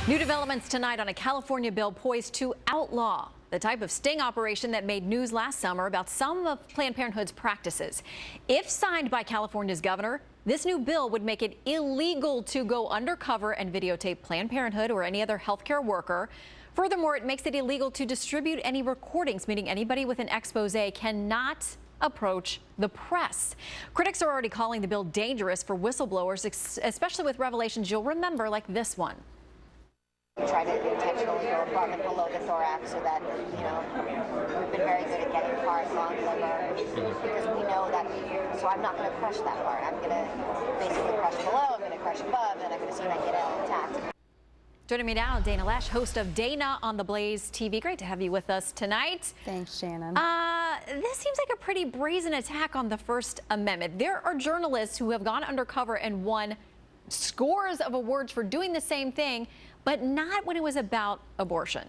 New developments tonight on a California bill poised to outlaw the type of sting operation that made news last summer about some of Planned Parenthood's practices. If signed by California's governor, this new bill would make it illegal to go undercover and videotape Planned Parenthood or any other healthcare worker. Furthermore, it makes it illegal to distribute any recordings, meaning anybody with an expose cannot approach the press. Critics are already calling the bill dangerous for whistleblowers, especially with revelations you'll remember like this one. Try to intentionally go above and below the thorax so that, we've been very good at getting parts on liver because we know that, so I'm not going to crush that part. I'm going to basically crush below, I'm going to crush above, and I'm going to see that get out intact. Joining me now, Dana Loesch, host of Dana on the Blaze TV. Great to have you with us tonight. Thanks, Shannon. This seems like a pretty brazen attack on the First Amendment. There are journalists who have gone undercover and won scores of awards for doing the same thing, but not when it was about abortion.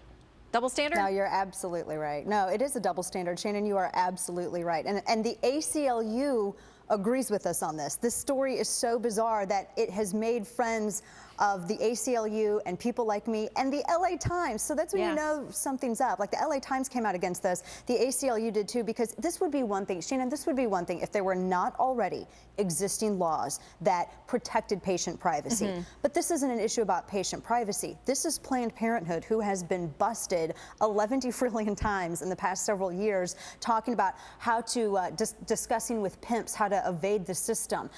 Double standard? No, you're absolutely right. No, it is a double standard, Shannon. You are absolutely right. And the ACLU agrees with us on this. This story is so bizarre that it has made friends of the ACLU and people like me and the LA Times. So that's when you know something's up. Like the LA Times came out against this. The ACLU did too, because this would be one thing, Shannon, this would be one thing if there were not already existing laws that protected patient privacy. But this isn't an issue about patient privacy. This is Planned Parenthood, who has been busted 11 trillion times in the past several years, talking about how to, discussing with pimps how to evade the system.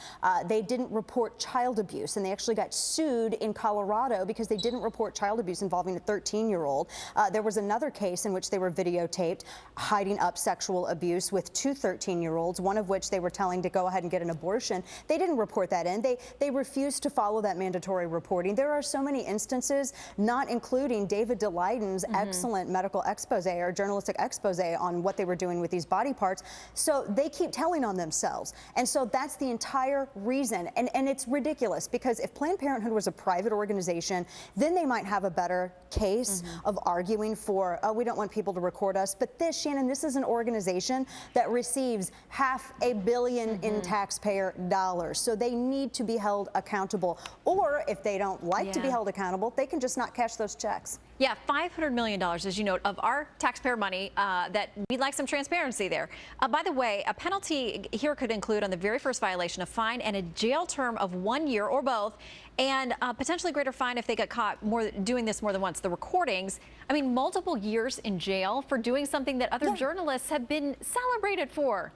They didn't report child abuse, and they actually got sued in Colorado because they didn't report child abuse involving a 13-year-old. There was another case in which they were videotaped hiding up sexual abuse with two 13-year-olds, one of which they were telling to go ahead and get an abortion. They didn't report that in. They refused to follow that mandatory reporting. There are so many instances, not including David Delyden's excellent medical expose or journalistic expose on what they were doing with these body parts. So they keep telling on themselves. And so that's the entire reason. And it's ridiculous, because if Planned Parenthood was a private organization, then they might have a better case of arguing for, oh, we don't want people to record us. But this, Shannon, this is an organization that receives $500 million in taxpayer dollars. So they need to be held accountable. Or if they don't like to be held accountable, they can just not cash those checks. Yeah, $500 million, as you note, of our taxpayer money, that we'd like some transparency there. By the way, a penalty here could include, on the very first violation, a fine and a jail term of 1 year or both, and potentially greater fine if they get caught doing this more than once. The recordings, I mean, multiple years in jail for doing something that other journalists have been celebrated for.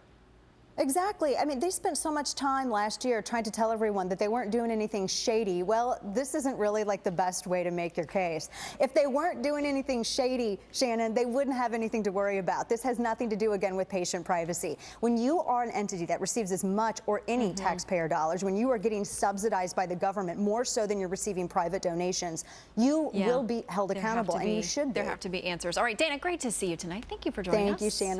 Exactly. I mean, they spent so much time last year trying to tell everyone that they weren't doing anything shady. Well, this isn't really like the best way to make your case. If they weren't doing anything shady, Shannon, they wouldn't have anything to worry about. This has nothing to do, again, with patient privacy. When you are an entity that receives as much or any taxpayer dollars, when you are getting subsidized by the government more so than you're receiving private donations, you will be held accountable, and you should be. There have to be answers. All right, Dana, great to see you tonight. Thank you for joining us. Thank you, Shannon.